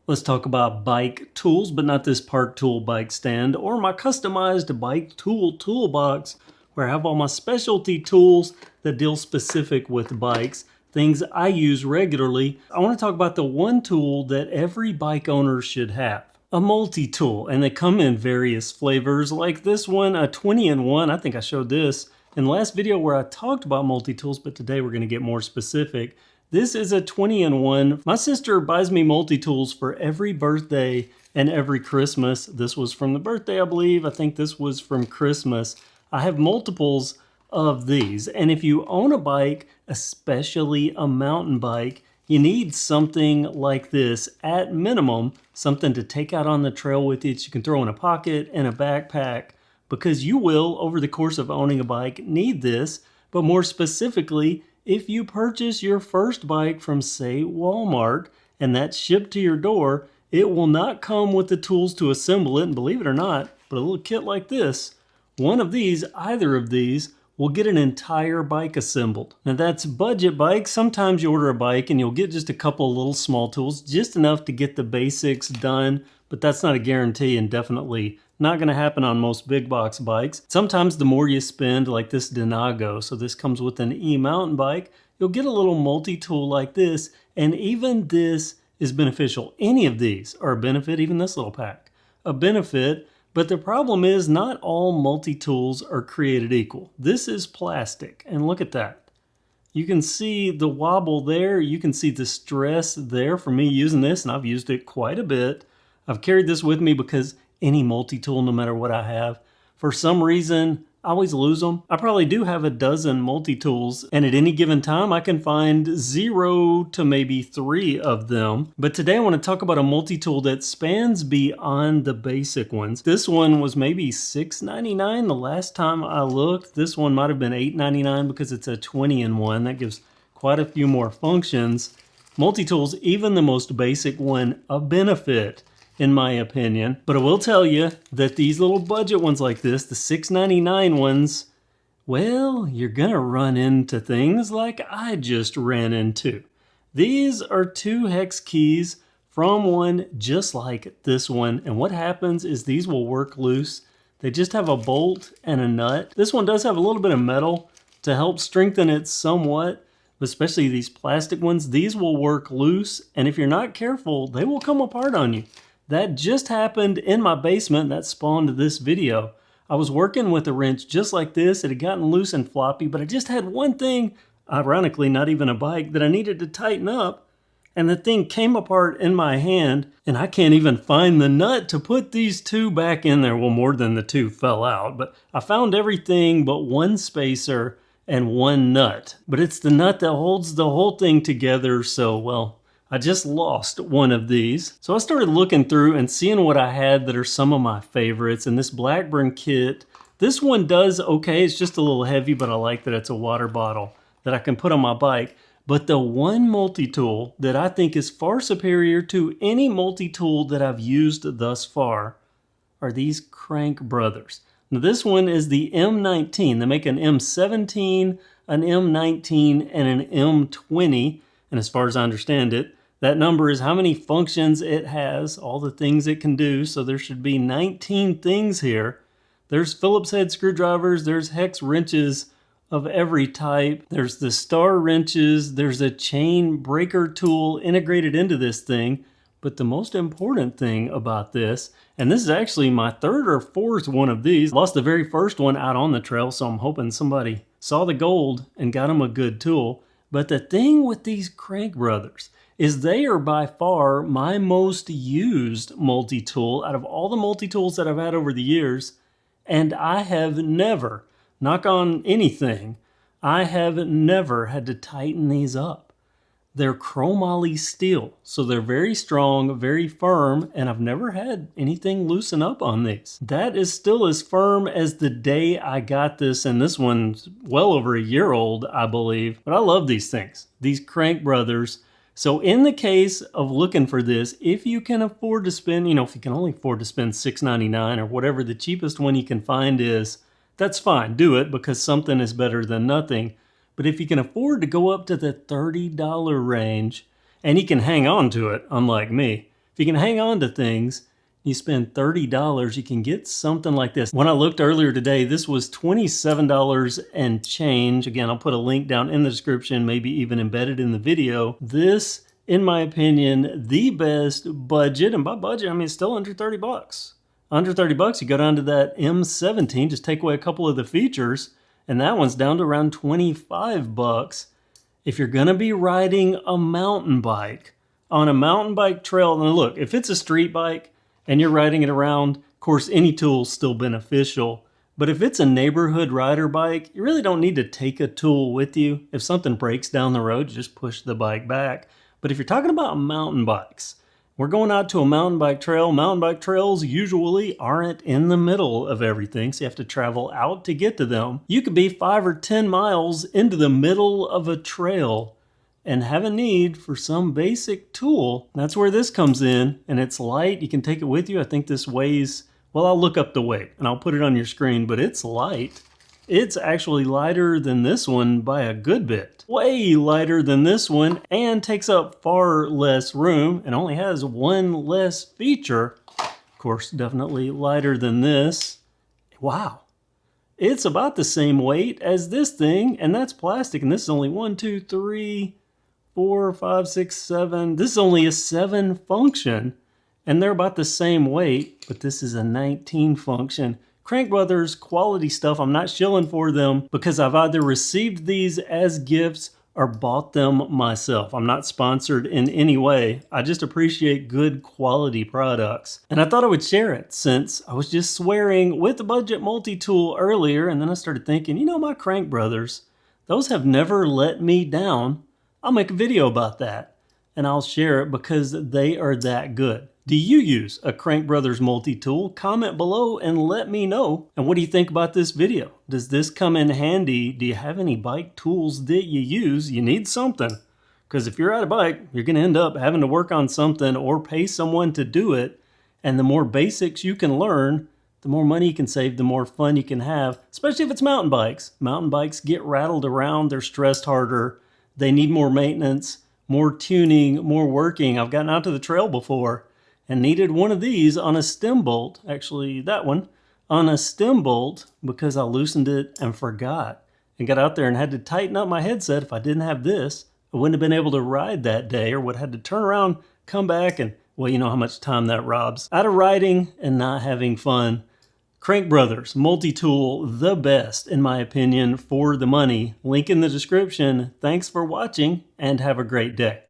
Let's talk about bike tools, but not this Park Tool bike stand or my customized bike tool toolbox where I have all my specialty tools that deal specific with bikes, things I use regularly. I want to talk about the one tool that every bike owner should have. A multi-tool, and they come in various flavors like this one, a 20-in-1. I think I showed this in the last video where I talked about multi-tools, but today we're going to get more specific. This is a 20-in-1. My sister buys me multi-tools for every birthday and every Christmas. This was from the birthday, I believe. I think this was from Christmas. I have multiples of these. And if you own a bike, especially a mountain bike, you need something like this at minimum, something to take out on the trail with you that you can throw in a pocket and a backpack, because you will, over the course of owning a bike, need this. But more specifically, if you purchase your first bike from, say, Walmart, and that's shipped to your door, it will not come with the tools to assemble it. And believe it or not, but a little kit like this, one of these, either of these, will get an entire bike assembled. Now that's budget bikes. Sometimes you order a bike and you'll get just a couple of little small tools, just enough to get the basics done, but that's not a guarantee and definitely not going to happen on most big box bikes. Sometimes the more you spend, like this Denago, so this comes with an e-mountain bike, you'll get a little multi-tool like this, and even this is beneficial. Any of these are a benefit, even this little pack, a benefit, but the problem is not all multi-tools are created equal. This is plastic, and look at that. You can see the wobble there, you can see the stress there for me using this, and I've used it quite a bit. I've carried this with me because any multi-tool, no matter what I have, for some reason, I always lose them. I probably do have a dozen multi-tools, and at any given time, I can find 0 to maybe 3 of them. But today I want to talk about a multi-tool that spans beyond the basic ones. This one was maybe $6.99 the last time I looked. This one might have been $8.99 because it's a 20-in-1. That gives quite a few more functions. Multi-tools, even the most basic one, a benefit, in my opinion. But I will tell you that these little budget ones like this, the $6.99 ones, well, you're gonna run into things like I just ran into. These are 2 hex keys from one just like this one, and what happens is these will work loose. They just have a bolt and a nut. This one does have a little bit of metal to help strengthen it somewhat, but especially these plastic ones, these will work loose, and if you're not careful, they will come apart on you. That just happened in my basement. That spawned this video. I was working with a wrench just like this. It had gotten loose and floppy, but I just had one thing, ironically not even a bike, that I needed to tighten up, and the thing came apart in my hand, and I can't even find the nut to put these 2 back in there. Well, more than the 2 fell out, but I found everything but one spacer and one nut. But it's the nut that holds the whole thing together, so, well, I just lost one of these. So I started looking through and seeing what I had that are some of my favorites. And this Blackburn kit, this one does okay. It's just a little heavy, but I like that it's a water bottle that I can put on my bike. But the one multi-tool that I think is far superior to any multi-tool that I've used thus far are these Crankbrothers. Now this one is the M19. They make an M17, an M19, and an M20. And as far as I understand it, that number is how many functions it has, all the things it can do. So there should be 19 things here. There's Phillips head screwdrivers, there's hex wrenches of every type, there's the star wrenches, there's a chain breaker tool integrated into this thing. But the most important thing about this, and this is actually my 3rd or 4th one of these, lost the very first one out on the trail, so I'm hoping somebody saw the gold and got them a good tool. But the thing with these Crankbrothers is they are by far my most used multi-tool out of all the multi-tools that I've had over the years. And I have never, knock on anything, I have never had to tighten these up. They're chromoly steel, so they're very strong, very firm, and I've never had anything loosen up on these. That is still as firm as the day I got this, and this one's well over a year old, I believe. But I love these things, these Crankbrothers. So in the case of looking for this, if you can afford to spend, if you can only afford to spend $6.99 or whatever the cheapest one you can find is, that's fine, do it, because something is better than nothing. But if you can afford to go up to the $30 range, and you can hang on to it, unlike me, If you can hang on to things, you spend $30, you can get something like this. When I looked earlier today, this was $27 and change. Again, I'll put a link down in the description, maybe even embedded in the video. This, in my opinion, the best budget, and by budget, I mean, it's still under 30 bucks. Under 30 bucks, you go down to that M17, just take away a couple of the features, and that one's down to around 25 bucks. If you're gonna be riding a mountain bike, on a mountain bike trail, and look, if it's a street bike and you're riding it around, of course, any tool's still beneficial. But if it's a neighborhood rider bike, you really don't need to take a tool with you. If something breaks down the road, you just push the bike back. But if you're talking about mountain bikes, we're going out to a mountain bike trail. Mountain bike trails usually aren't in the middle of everything, so you have to travel out to get to them. You could be 5 or 10 miles into the middle of a trail and have a need for some basic tool. That's where this comes in, and it's light. You can take it with you. I think this weighs, well, I'll look up the weight and I'll put it on your screen, but it's light. It's actually lighter than this one by a good bit. Way lighter than this one, and takes up far less room and only has one less feature. Of course, definitely lighter than this. Wow. It's about the same weight as this thing, and that's plastic, and this is only 1, 2, 3, 4, 5, 6, 7. This is only a 7 function, and they're about the same weight, but this is a 19 function. Crankbrothers quality stuff. I'm not shilling for them because I've either received these as gifts or bought them myself. I'm not sponsored in any way. I just appreciate good quality products. And I thought I would share it since I was just swearing with the budget multi-tool earlier, and then I started thinking, you know, my Crankbrothers, those have never let me down. I'll make a video about that and I'll share it because they are that good. Do you use a Crankbrothers multi-tool? Comment below and let me know. And what do you think about this video? Does this come in handy? Do you have any bike tools that you use? You need something. Because if you're at a bike, you're going to end up having to work on something or pay someone to do it. And the more basics you can learn, the more money you can save, the more fun you can have, especially if it's mountain bikes. Mountain bikes get rattled around, they're stressed harder, they need more maintenance, more tuning, more working. I've gotten out to the trail before and needed one of these on a stem bolt, actually that one, on a stem bolt because I loosened it and forgot and got out there and had to tighten up my headset. If I didn't have this, I wouldn't have been able to ride that day or would have had to turn around, come back, and well, you know how much time that robs. Out of riding and not having fun. Crankbrothers multi-tool, the best in my opinion for the money. Link in the description. Thanks for watching and have a great day.